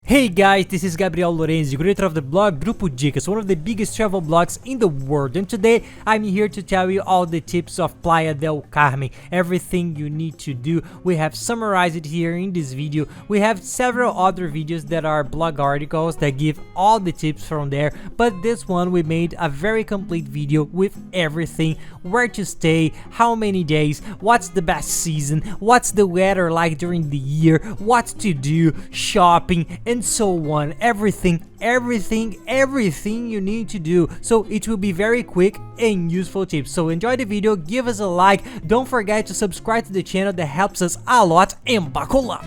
Hey guys, this is Gabriel Lorenzi, creator of the blog Grupo Dicas, one of the biggest travel blogs in the world, and today I'm here to tell you all the tips of Playa del Carmen, everything you need to do. We have summarized it here in this video. We have several other videos that are blog articles that give all the tips from there, but this one we made a very complete video with everything: where to stay, how many days, what's the best season, what's the weather like during the year, what to do, shopping, and so on. Everything you need to do. So it will be very quick and useful tips. So enjoy the video, give us a like, don't forget to subscribe to the channel, that helps us a lot, and buckle up.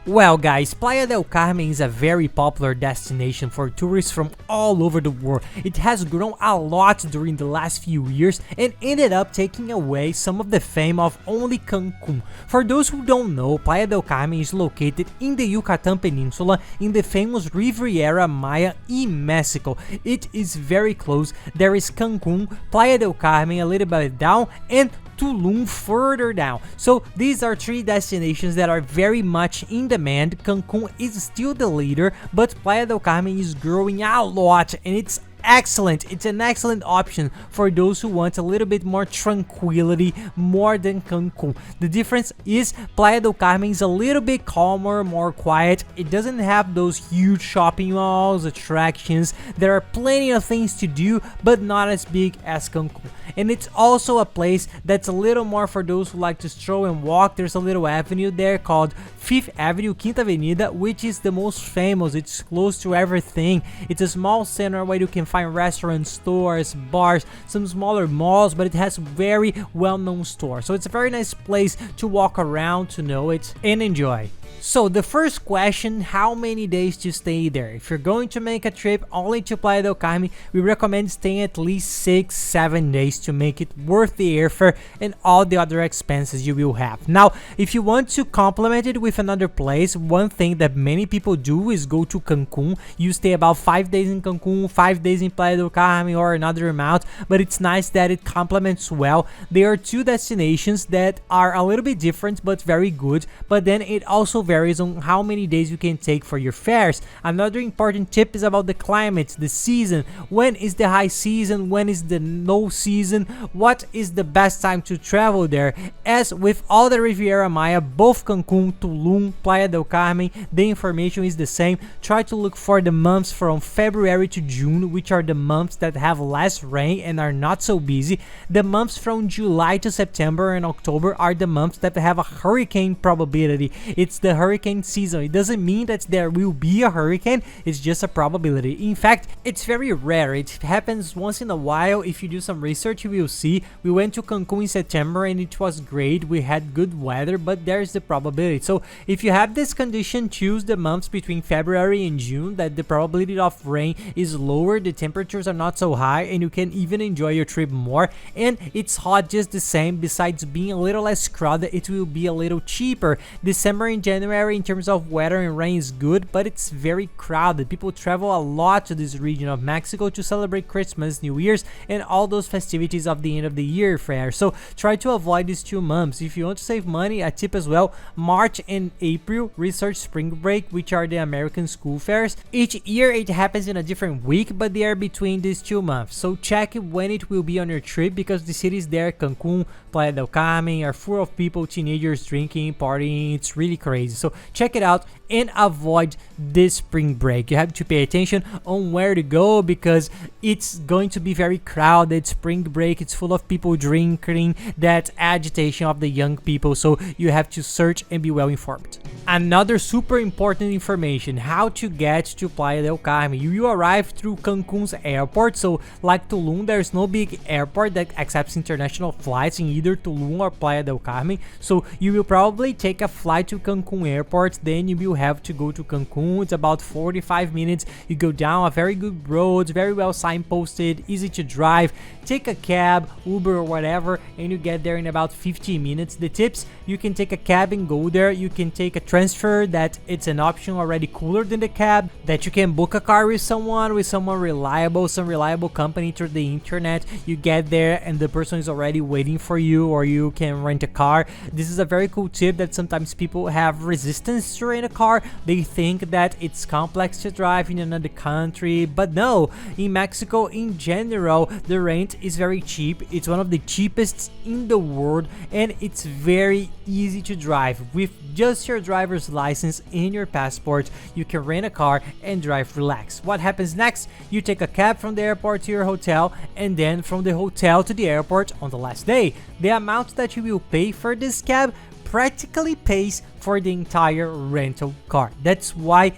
Well guys, Playa del Carmen is a very popular destination for tourists from all over the world. It has grown a lot during the last few years and ended up taking away some of the fame of only Cancun. For those who don't know, Playa del Carmen is located in the Yucatan Peninsula in the famous Riviera Maya in Mexico. It is very close. There is Cancun, Playa del Carmen a little bit down, and TULUM further down. So these are three destinations that are very much in demand. Cancun is still the leader, but Playa del Carmen is growing a lot, and it's excellent. It's an excellent option for those who want a little bit more tranquility, more than Cancun. The difference is Playa del Carmen is a little bit calmer, more quiet. It doesn't have those huge shopping malls, attractions. There are plenty of things to do, but not as big as Cancun. And it's also a place that's a little more for those who like to stroll and walk. There's a little avenue there called 5th Avenue, Quinta Avenida, which is the most famous. It's close to everything. It's a small center where you can find restaurants, stores, bars, some smaller malls, but it has very well-known stores. So it's a very nice place to walk around, to know it, and enjoy. So the first question, how many days to stay there? If you're going to make a trip only to Playa del Carmen, we recommend staying at least 6-7 days to make it worth the airfare and all the other expenses you will have. Now, if you want to complement it with another place, one thing that many people do is go to Cancun. You stay about 5 days in Cancun, 5 days in Playa del Carmen, or another amount, but it's nice that it complements well. There are two destinations that are a little bit different but very good, but then it also varies on how many days you can take for your fares. Another important tip is about the climate, the season. When is the high season? When is the low season? What is the best time to travel there? As with all the Riviera Maya, both Cancun, Tulum, Playa del Carmen, the information is the same. Try to look for the months from February to June, which are the months that have less rain and are not so busy. The months from July to September and October are the months that have a hurricane probability. It's the hurricane season. It doesn't mean that there will be a hurricane, it's just a probability. In fact, it's very rare. It happens once in a while. If you do some research, you will see. We went to Cancun in September and it was great. We had good weather, but there's the probability. So if you have this condition, choose the months between February and June that the probability of rain is lower, the temperatures are not so high, and you can even enjoy your trip more. And it's hot just the same. Besides being a little less crowded, it will be a little cheaper. December and January in terms of weather and rain is good, but it's very crowded. People travel a lot to this region of Mexico to celebrate Christmas, New Year's, and all those festivities of the end of the year fair. So try to avoid these 2 months. If you want to save money, a tip as well: March and April, research spring break, which are the American school fairs. Each year it happens in a different week, but they are between these 2 months. So check when it will be on your trip, because the cities there, Cancun, Playa del Carmen, are full of people, teenagers drinking, partying. It's really crazy. So check it out and avoid this spring break. You have to pay attention on where to go, because it's going to be very crowded. Spring break, it's full of people drinking, that agitation of the young people. So you have to search and be well informed. Another super important information: how to get to Playa del Carmen. You arrive through Cancun Cancun's airport. So like Tulum, there's no big airport that accepts international flights in either Tulum or Playa del Carmen. So you will probably take a flight to Cancun airport, then you will have to go to Cancun. It's about 45 minutes. You go down a very good road, very well signposted, easy to drive. Take a cab, Uber or whatever, and you get there in about 15 minutes. The tips: you can take a cab and go there. You can take a transfer, that it's an option already cooler than the cab, that you can book a car with someone reliable, some reliable company through the internet. You get there and the person is already waiting for you, or you can rent a car. This is a very cool tip that sometimes people have resistance to rent a car. They think that it's complex to drive in another country, but no, in Mexico in general, the rent is very cheap. It's one of the cheapest in the world, and it's very easy to drive. With just your driver's license and your passport, you can rent a car and drive relaxed. What happens next? You take a cab from the airport to your hotel, and then from the hotel to the airport on the last day. The amount that you will pay for this cab practically pays for the entire rental car. That's why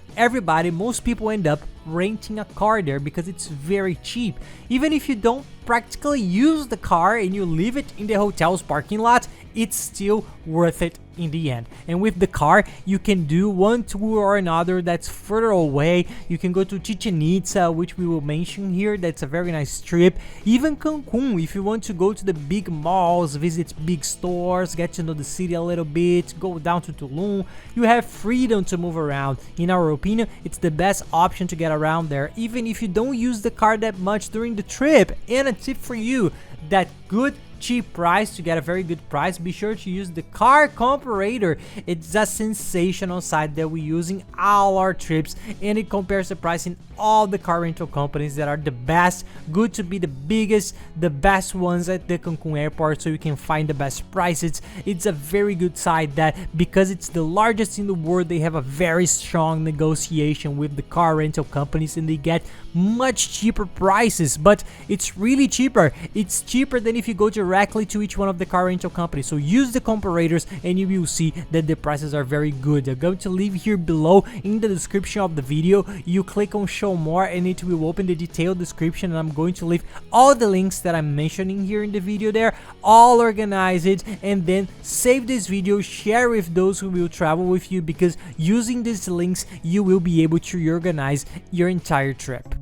most people end up renting a car there, because it's very cheap. Even if you don't practically use the car and you leave it in the hotel's parking lot, it's still worth it in the end. And with the car, you can do one tour or another that's further away. You can go to Chichen Itza, which we will mention here. That's a very nice trip. Even Cancun, if you want to go to the big malls, visit big stores, get to know the city a little bit, go down to Tulum, you have freedom to move around. In our opinion, it's the best option to get around there, even if you don't use the car that much during the trip. And a tip for you: that good cheap price, to get a very good price, be sure to use the car comparator. It's a sensational site that we use in all our trips, and it compares the price in all the car rental companies that are the best, good to be the biggest, the best ones at the Cancun airport, so you can find the best prices. It's a very good site that, because it's the largest in the world, they have a very strong negotiation with the car rental companies, and they get much cheaper prices. But it's really cheaper. It's cheaper than if you go directly to each one of the car rental companies. So use the comparators and you will see that the prices are very good. I'm going to leave here below in the description of the video. You click on show more and it will open the detailed description, and I'm going to leave all the links that I'm mentioning here in the video there, all organized, and then save this video, share with those who will travel with you, because using these links you will be able to organize your entire trip.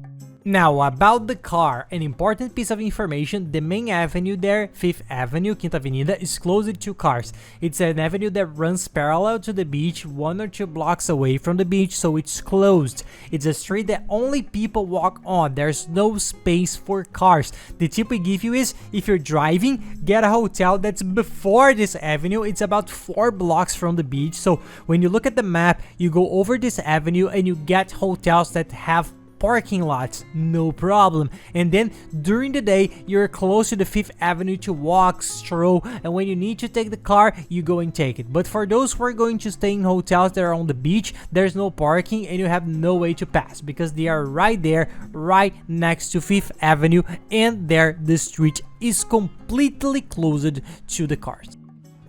Now, about the car, an important piece of information: the main avenue there, 5th Avenue, Quinta Avenida, is closed to cars. It's an avenue that runs parallel to the beach, 1 or 2 blocks away from the beach, so it's closed. It's a street that only people walk on. There's no space for cars. The tip we give you is, if you're driving, get a hotel that's before this avenue. It's about 4 blocks from the beach, so when you look at the map, you go over this avenue and you get hotels that have parking lots, no problem. And then during the day, you're close to the 5th Avenue to walk, stroll, and when you need to take the car, you go and take it. But for those who are going to stay in hotels that are on the beach, there's no parking and you have no way to pass, because they are right there, right next to 5th Avenue, and there the street is completely closed to the cars.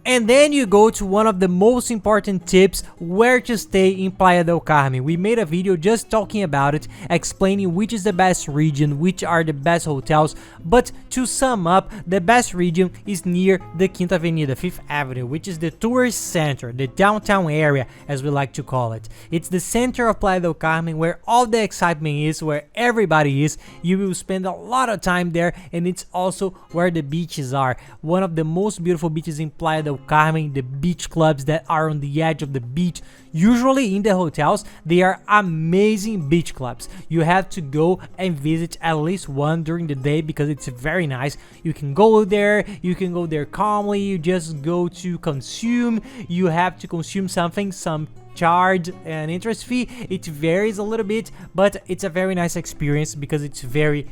And then you go to one of the most important tips: where to stay in Playa del Carmen. We made a video just talking about it, explaining which is the best region, which are the best hotels. But to sum up, the best region is near the Quinta Avenida, 5th Avenue, which is the tourist center, the downtown area, as we like to call it. It's the center of Playa del Carmen, where all the excitement is, where everybody is. You will spend a lot of time there, and it's also where the beaches are. One of the most beautiful beaches in Playa del Carmen, the beach clubs that are on the edge of the beach. Usually in the hotels, they are amazing beach clubs. You have to go and visit at least one during the day, because it's very nice. You can go there calmly. You just go to consume. You have to consume something, some charge and interest fee. It varies a little bit, but it's a very nice experience because it's very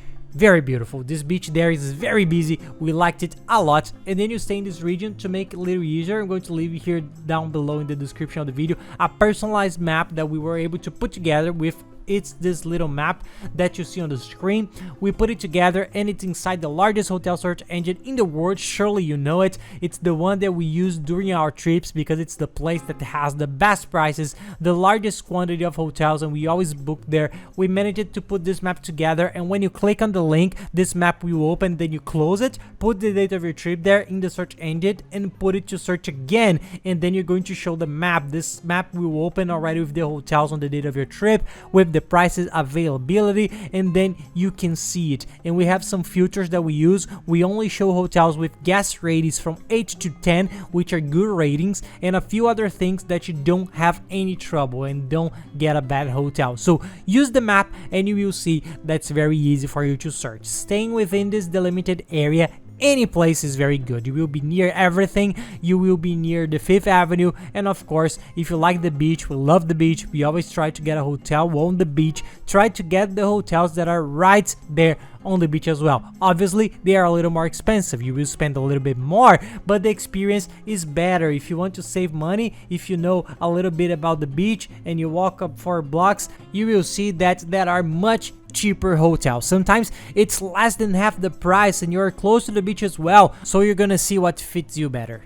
beautiful. This beach there is very busy. We liked it a lot. And then you stay in this region. To make it a little easier, I'm going to leave here down below in the description of the video a personalized map that we were able to put together with It's this little map that you see on the screen. We put it together and it's inside the largest hotel search engine in the world. Surely you know it. It's the one that we use during our trips because it's the place that has the best prices, the largest quantity of hotels, and we always book there. We managed to put this map together, and when you click on the link, this map will open, then you close it, put the date of your trip there in the search engine and put it to search again, and then you're going to show the map. This map will open already with the hotels on the date of your trip, with the prices, availability, and then you can see it. And we have some filters that we use. We only show hotels with guest ratings from 8 to 10, which are good ratings, and a few other things that you don't have any trouble and don't get a bad hotel. So use the map and you will see that's very easy for you to search. Staying within this delimited area, any place is very good. You will be near everything. You will be near the 5th Avenue, and of course, if you like the beach, we love the beach. We always try to get a hotel on the beach. Try to get the hotels that are right there on the beach as well. Obviously, they are a little more expensive. You will spend a little bit more, but the experience is better. If you want to save money, if you know a little bit about the beach and you walk up 4 blocks, you will see that there are much cheaper hotels. Sometimes it's less than half the price and you're close to the beach as well, so you're gonna see what fits you better.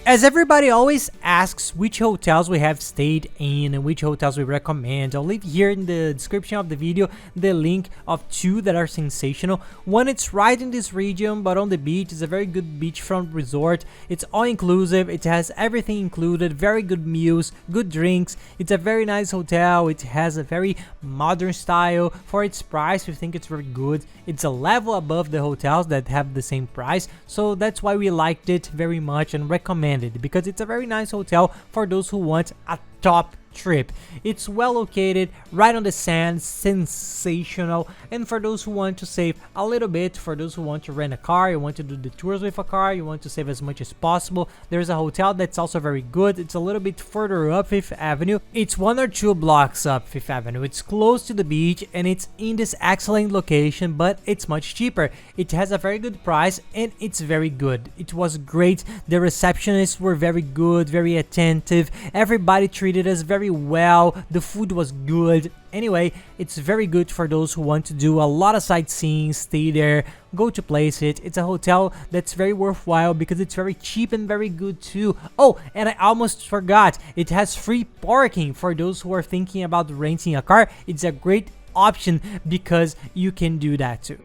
As everybody always asks which hotels we have stayed in and which hotels we recommend, I'll leave here in the description of the video the link of 2 that are sensational. One, it's right in this region but on the beach. It's a very good beachfront resort. It's all inclusive. It has everything included, very good meals, good drinks. It's a very nice hotel. It has a very modern style. For its price, we think it's very good. It's a level above the hotels that have the same price, so that's why we liked it very much and recommend it, because it's a very nice hotel for those who want a top trip. It's well located, right on the sand, sensational. And for those who want to save a little bit, for those who want to rent a car, you want to do the tours with a car, you want to save as much as possible, there's a hotel that's also very good. It's a little bit further up 5th Avenue. It's 1 or 2 blocks up 5th Avenue. It's close to the beach and it's in this excellent location, but it's much cheaper. It has a very good price and it's very good. It was great. The receptionists were very good, very attentive. Everybody treated us very well. The food was good. Anyway, it's very good for those who want to do a lot of sightseeing, stay there, go to places. It's a hotel that's very worthwhile because it's very cheap and very good too. Oh, and I almost forgot, it has free parking for those who are thinking about renting a car. It's a great option because you can do that too.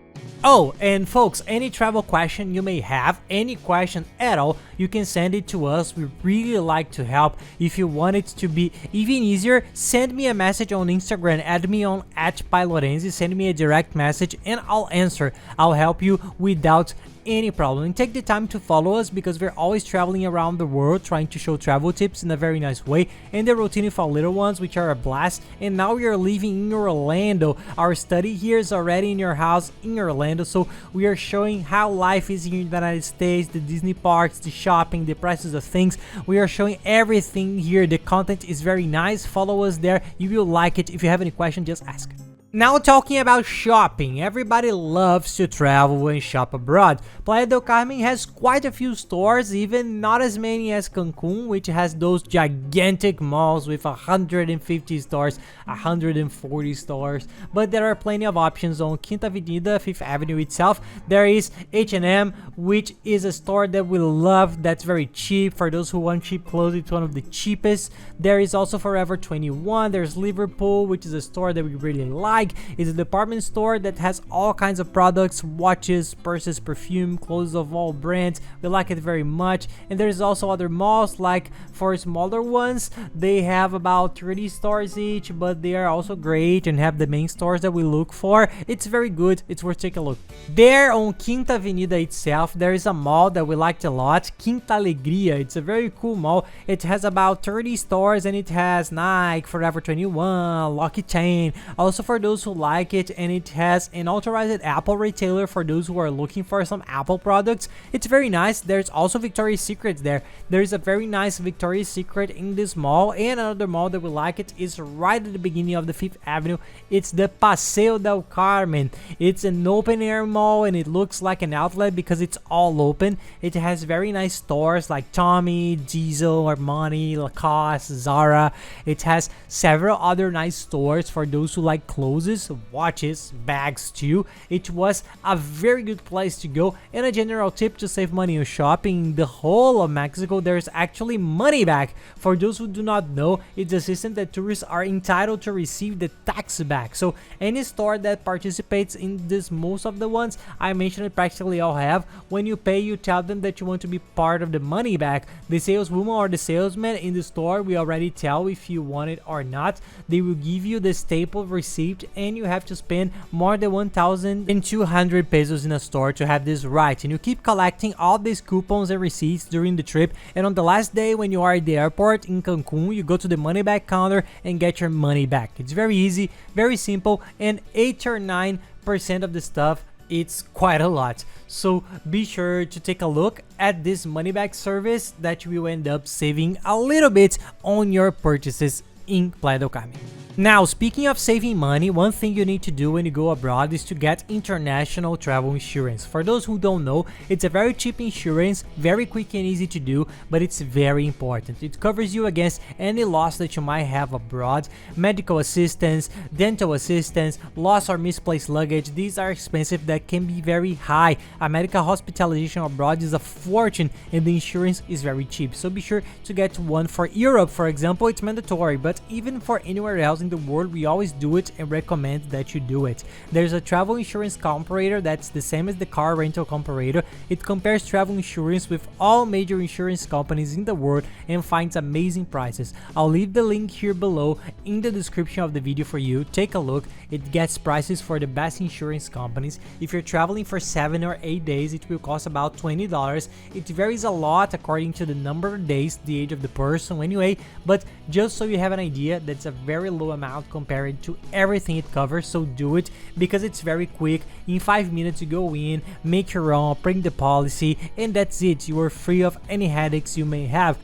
Oh, and folks, any travel question you may have, any question at all, you can send it to us. We really like to help. If you want it to be even easier, send me a message on Instagram, add me on @PaiLorenzi, send me a direct message and I'll answer. I'll help you without any problem. And take the time to follow us because we're always traveling around the world trying to show travel tips in a very nice way, and the routine for little ones, which are a blast. And now we are living in Orlando. Our study here is already in your house in Orlando, so we are showing how life is here in the United States, the Disney parks, the shopping, the prices of things. We are showing everything here. The content is very nice. Follow us there. You will like it. If you have any question, just ask. Now talking about shopping, everybody loves to travel and shop abroad. Playa del Carmen has quite a few stores, even not as many as Cancun, which has those gigantic malls with 150 stores, 140 stores, but there are plenty of options on Quinta Avenida, 5th Avenue itself. There is H&M, which is a store that we love, that's very cheap. For those who want cheap clothes, it's one of the cheapest. There is also Forever 21, there's Liverpool, which is a store that we really like. It's a department store that has all kinds of products, watches, purses, perfume, clothes of all brands. We like it very much. And there's also other malls, like for smaller ones, they have about 30 stores each, but they are also great and have the main stores that we look for. It's very good. It's worth taking a look. There on Quinta Avenida itself, there is a mall that we liked a lot, Quinta Alegria. It's a very cool mall. It has about 30 stores and it has Nike, Forever 21, Lucky Chain. Also for those those who like it, and it has an authorized Apple retailer for those who are looking for some Apple products. It's very nice. There's also Victoria's Secret there. There's a very nice Victoria's Secret in this mall, and another mall that we like it is right at the beginning of the 5th Avenue. It's the Paseo del Carmen. It's an open air mall, and it looks like an outlet because it's all open. It has very nice stores like Tommy, Diesel, Armani, Lacoste, Zara. It has several other nice stores for those who like clothes, watches, bags too. It was a very good place to go, and a general tip to save money on shopping in the whole of Mexico, there's actually money back. For those who do not know, it's a system that tourists are entitled to receive the tax back. So any store that participates in this, most of the ones I mentioned practically all have, when you pay, you tell them that you want to be part of the money back. The saleswoman or the salesman in the store will already tell if you want it or not. They will give you the staple receipt, and you have to spend more than 1,200 pesos in a store to have this right. And you keep collecting all these coupons and receipts during the trip, and on the last day when you are at the airport in Cancun, you go to the money back counter and get your money back. It's very easy, very simple, and 8 or 9% of the stuff, it's quite a lot. So be sure to take a look at this money back service that you will end up saving a little bit on your purchases in Playa del Carmen. Now, speaking of saving money, one thing you need to do when you go abroad is to get international travel insurance. For those who don't know, it's a very cheap insurance, very quick and easy to do, but it's very important. It covers you against any loss that you might have abroad, medical assistance, dental assistance, lost or misplaced luggage. These are expensive, that can be very high. A medical hospitalization abroad is a fortune, and the insurance is very cheap. So be sure to get one. For Europe, for example, it's mandatory, but even for anywhere else in the world, we always do it and recommend that you do it. There's a travel insurance comparator that's the same as the car rental comparator. It compares travel insurance with all major insurance companies in the world and finds amazing prices. I'll leave the link here below in the description of the video for you. Take a look. It gets prices for the best insurance companies. If you're traveling for 7 or 8 days, it will cost about $20. It varies a lot according to the number of days, the age of the person anyway, but just so you have an idea, that's a very low amount compared to everything it covers. So do it because it's very quick. In 5 minutes you go in, make your own, print the policy, and that's it. You are free of any headaches you may have.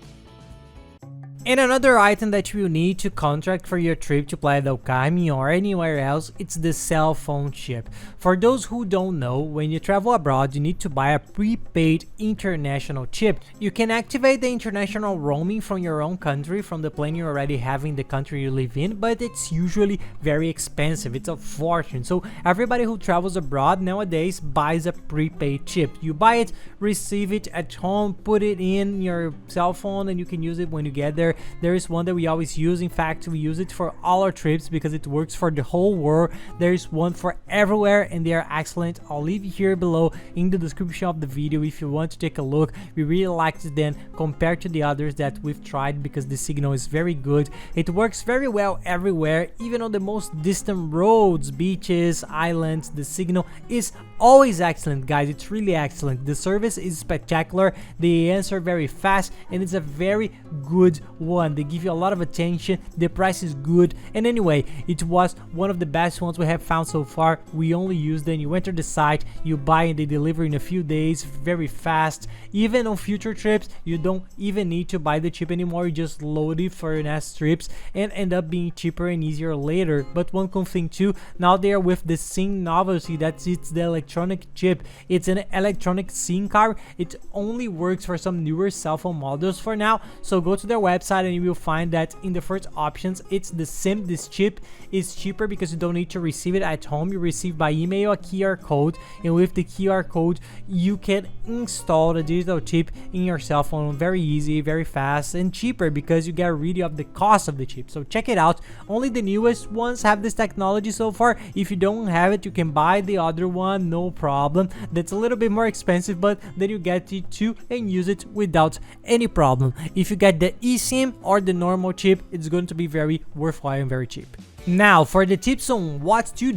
And another item that you will need to contract for your trip to Playa del Carmen or anywhere else, it's the cell phone chip. For those who don't know, when you travel abroad, you need to buy a prepaid international chip. You can activate the international roaming from your own country, from the plan you already have in the country you live in, but it's usually very expensive. It's a fortune. So everybody who travels abroad nowadays buys a prepaid chip. You buy it, receive it at home, put it in your cell phone, and you can use it when you get there. There is one that we always use. In fact, we use it for all our trips because it works for the whole world. There is one for everywhere, and they are excellent. I'll leave it here below in the description of the video if you want to take a look. We really liked them compared to the others that we've tried because the signal is very good. It works very well everywhere, even on the most distant roads, beaches, islands. The signal is always excellent, guys. It's really excellent. The service is spectacular. They answer very fast, and it's a very good one. They give you a lot of attention. The price is good, and anyway, it was one of the best ones we have found so far. We only use them. You enter the site, you buy, and they deliver in a few days, very fast. Even on future trips, you don't even need to buy the chip anymore. You just load it for your next trips and end up being cheaper and easier later. But one cool thing too, now they are with the SIM novelty. That's it's the electronic chip. It's an electronic SIM card. It only works for some newer cell phone models for now. So go to their website and you will find that in the first options, it's the SIM. This chip is cheaper because you don't need to receive it at home. You receive by email a QR code, and with the QR code you can install the digital chip in your cell phone. Very easy, very fast, and cheaper because you get rid of the cost of the chip. So check it out. Only the newest ones have this technology so far. If you don't have it, you can buy the other one, no problem. That's a little bit more expensive, but then you get it too and use it without any problem. If you get the eSIM or the normal chip, it's going to be very worthwhile and very cheap. Now, for the tips on what to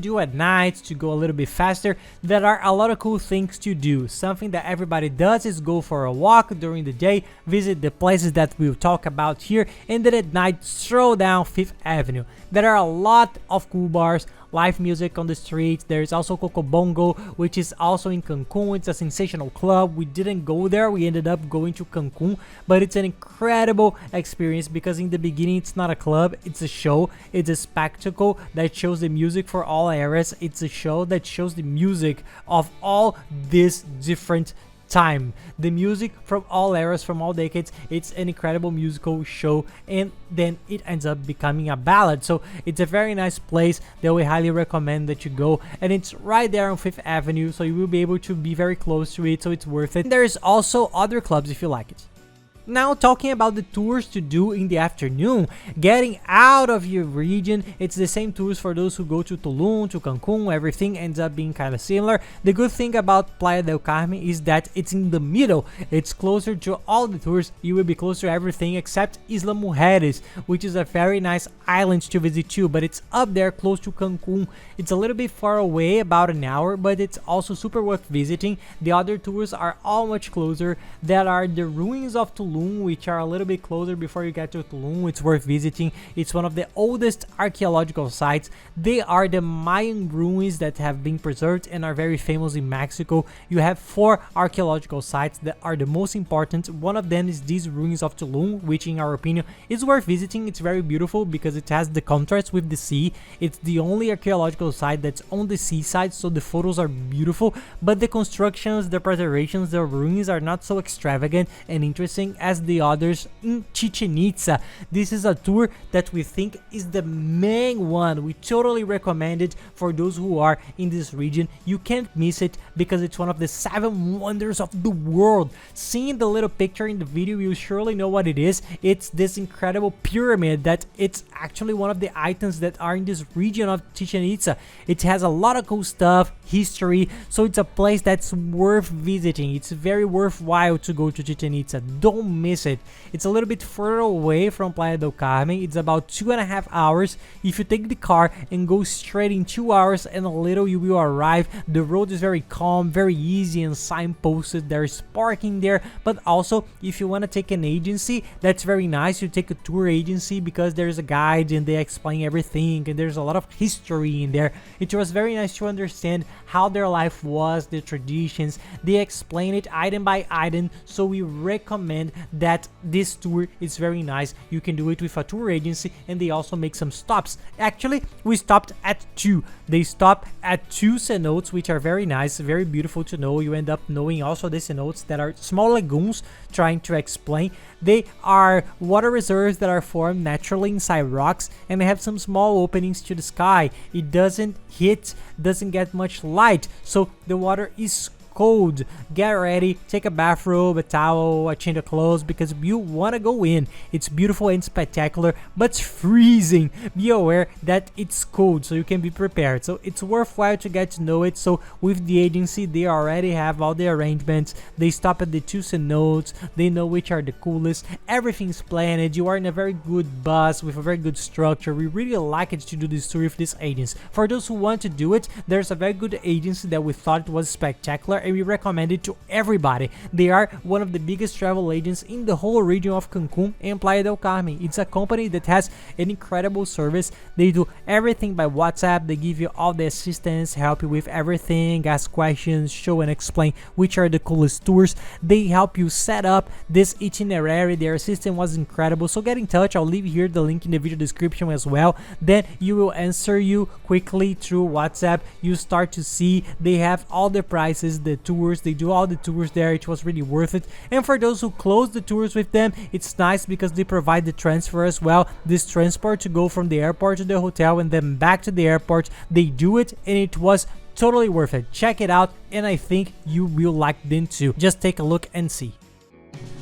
do at night to go a little bit faster, there are a lot of cool things to do. Something that everybody does is go for a walk during the day, visit the places that we'll talk about here, and then at night stroll down 5th Avenue. There are a lot of cool bars, live music on the streets. There's also Coco Bongo, which is also in Cancun. It's a sensational club. We didn't go there, we ended up going to Cancun, but it's an incredible experience because in the beginning it's not a club, it's a show. It's a spectacle that shows the music for all eras. It's a show that shows the music of all these different time, the music from all eras, from all decades. It's an incredible musical show, and then it ends up becoming a ballad. So it's a very nice place that we highly recommend that you go, and it's right there on 5th Avenue, so you will be able to be very close to it, so it's worth it. There's also other clubs if you like it. Now, talking about the tours to do in the afternoon, getting out of your region, it's the same tours for those who go to Tulum, to Cancun. Everything ends up being kind of similar. The good thing about Playa del Carmen is that it's in the middle. It's closer to all the tours. You will be close to everything except Isla Mujeres, which is a very nice island to visit too, but it's up there close to Cancun. It's a little bit far away, about an hour, but it's also super worth visiting. The other tours are all much closer. There are the ruins of Tulum, which are a little bit closer before you get to Tulum. It's worth visiting. It's one of the oldest archaeological sites. They are the Mayan ruins that have been preserved and are very famous in Mexico. You have 4 archaeological sites that are the most important. One of them is these ruins of Tulum, which in our opinion is worth visiting. It's very beautiful because it has the contrast with the sea. It's the only archaeological site that's on the seaside, so the photos are beautiful, but the constructions, the preservations, the ruins are not so extravagant and interesting as the others in Chichen Itza. This is a tour that we think is the main one. We totally recommend it for those who are in this region. You can't miss it because it's one of the 7 wonders of the world. Seeing the little picture in the video, you surely know what it is. It's this incredible pyramid that it's actually one of the items that are in this region of Chichen Itza. It has a lot of cool stuff, history, so it's a place that's worth visiting. It's very worthwhile to go to Chichen Itza. Don't miss it. It's a little bit further away from Playa del Carmen. It's about 2.5 hours. If you take the car and go straight in 2 hours and a little, you will arrive. The road is very calm, very easy and signposted. There's parking there, but also if you want to take an agency, that's very nice. You take a tour agency because there's a guide and they explain everything, and there's a lot of history in there. It was very nice to understand how their life was, their traditions. They explain it item by item, so we recommend that this tour is very nice. You can do it with a tour agency, and they also make some stops. Actually, we stopped at 2. They stop at 2 cenotes, which are very nice, very beautiful to know. You end up knowing also the cenotes that are small lagoons, trying to explain. They are water reserves that are formed naturally inside rocks, and they have some small openings to the sky. It doesn't get much light, so the water is cold. Get ready, take a bathrobe, a towel, a change of clothes, because you want to go in. It's beautiful and spectacular, but it's freezing. Be aware that it's cold, so you can be prepared. So it's worthwhile to get to know it. So with the agency, they already have all the arrangements. They stop at the 2 cenotes. They know which are the coolest. Everything's planned. You are in a very good bus with a very good structure. We really like it to do this tour with this agency. For those who want to do it, there's a very good agency that we thought was spectacular, and we recommend it to everybody. They are one of the biggest travel agents in the whole region of Cancun and Playa del Carmen. It's a company that has an incredible service. They do everything by WhatsApp. They give you all the assistance, help you with everything, ask questions, show and explain which are the coolest tours. They help you set up this itinerary. Their system was incredible, so get in touch. I'll leave here the link in the video description as well. Then you will answer you quickly through WhatsApp. You start to see they have all the prices, the tours. They do all the tours there. It was really worth it. And for those who close the tours with them, it's nice because they provide the transfer as well. This transport to go from the airport to the hotel and then back to the airport. They do it, and it was totally worth it. Check it out, and I think you will like them too. Just take a look and see.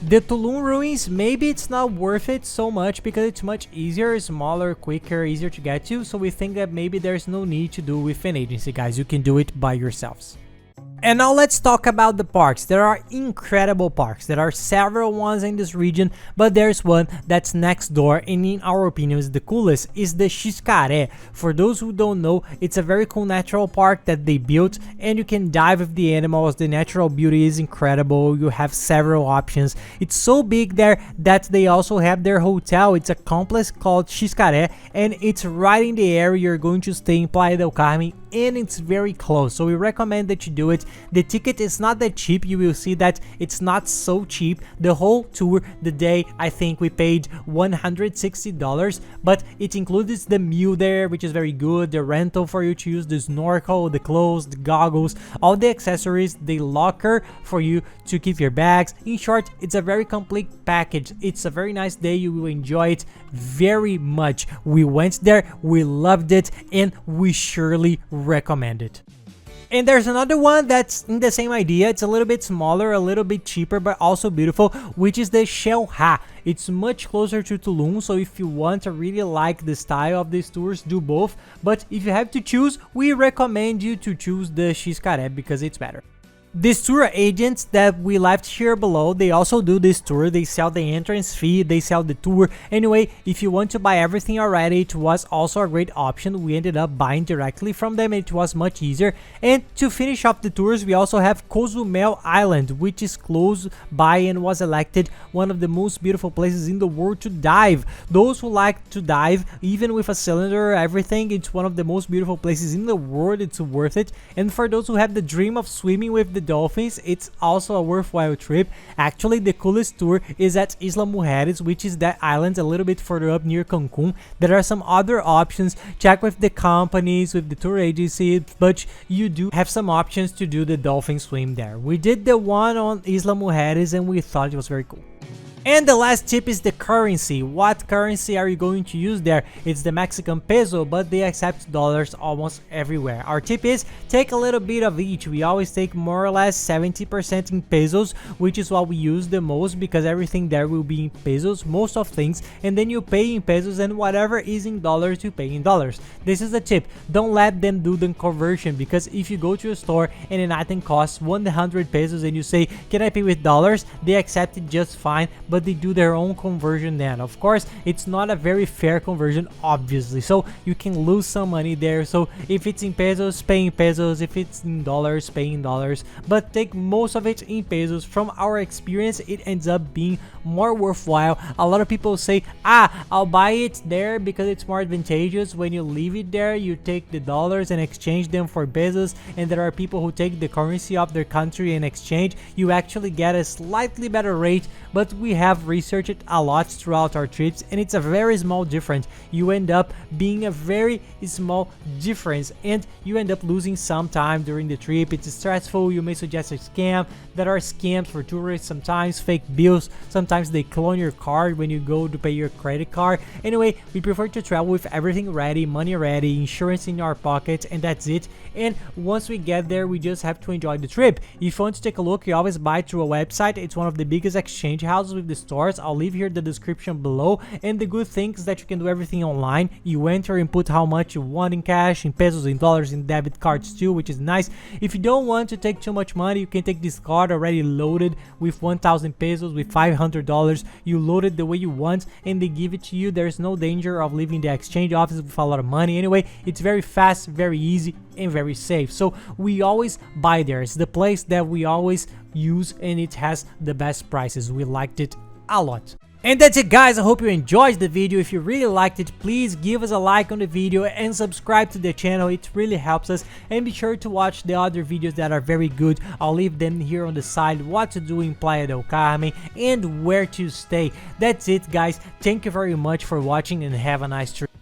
The Tulum ruins, maybe it's not worth it so much because it's much easier, smaller, quicker, easier to get to, so we think that maybe there's no need to do with an agency, guys. You can do it by yourselves. And now let's talk about the parks. There are incredible parks. There are several ones in this region, but there's one that's next door and in our opinion is the coolest, is the Xcaret. For those who don't know, it's a very cool natural park that they built and you can dive with the animals. The natural beauty is incredible. You have several options. It's so big there that they also have their hotel. It's a complex called Xcaret and it's right in the area you're going to stay in Playa del Carmen, and it's very close, so we recommend that you do it. The ticket is not that cheap. You will see that it's not so cheap. The whole tour, the day, I think we paid $160, but it includes the meal there, which is very good, the rental for you to use, the snorkel, the clothes, the goggles, all the accessories, the locker for you to keep your bags. In short, it's a very complete package. It's a very nice day. You will enjoy it very much. We went there, we loved it, and we surely recommend it. And there's another one that's in the same idea. It's a little bit smaller, a little bit cheaper, but also beautiful, which is the Xel-Ha. It's much closer to Tulum, so if you want to really like the style of these tours, do both. But if you have to choose, we recommend you to choose the Xcaret because it's better. These tour agents that we left here below, they also do this tour. They sell the entrance fee, they sell the tour. Anyway, if you want to buy everything already, it was also a great option. We ended up buying directly from them. It was much easier. And to finish off the tours, we also have Cozumel Island, which is close by and was elected one of the most beautiful places in the world to dive. Those who like to dive, even with a cylinder, everything, it's one of the most beautiful places in the world. It's worth it. And for those who have the dream of swimming with the dolphins, it's also a worthwhile trip. Actually, the coolest tour is at Isla Mujeres, which is that island a little bit further up near Cancun. There are some other options. Check with the companies, with the tour agency, but you do have some options to do the dolphin swim there. We did the one on Isla Mujeres and we thought it was very cool. And the last tip is the currency. What currency are you going to use there? It's the Mexican peso, but they accept dollars almost everywhere. Our tip is take a little bit of each. We always take more or less 70% in pesos, which is what we use the most because everything there will be in pesos, most of things, and then you pay in pesos and whatever is in dollars you pay in dollars. This is the tip. Don't let them do the conversion, because if you go to a store and an item costs 100 pesos and you say, can I pay with dollars? They accept it just fine, but they do their own conversion then. Of course, it's not a very fair conversion, obviously, so you can lose some money there. So if it's in pesos, pay in pesos. If it's in dollars, pay in dollars, but take most of it in pesos. From our experience, it ends up being more worthwhile. A lot of people say, I'll buy it there because it's more advantageous. When you leave it there, you take the dollars and exchange them for pesos, and there are people who take the currency of their country and exchange. You actually get a slightly better rate, but we have researched it a lot throughout our trips and it's a very small difference. You end up being a very small difference and you end up losing some time during the trip. It's stressful. You may suggest a scam. There are scams for tourists, sometimes fake bills, sometimes they clone your card when you go to pay your credit card. Anyway, we prefer to travel with everything ready, money ready, insurance in our pocket, and that's it. And once we get there, we just have to enjoy the trip. If you want to take a look, you always buy through a website. It's one of the biggest exchange houses with the stores. I'll leave here the description below. And the good thing is that you can do everything online. You enter and put how much you want in cash, in pesos, in dollars, in debit cards too, which is nice. If you don't want to take too much money, you can take this card already loaded with 1,000 pesos, with $500. You load it the way you want and they give it to you. There's no danger of leaving the exchange office with a lot of money. Anyway, it's very fast, very easy, and very safe. So we always buy there. It's the place that we always use and it has the best prices. We liked it a lot. And that's it, guys. I hope you enjoyed the video. If you really liked it, please give us a like on the video and subscribe to the channel. It really helps us. And be sure to watch the other videos that are very good. I'll leave them here on the side, what to do in Playa del Carmen and where to stay. That's it, guys. Thank you very much for watching and have a nice trip.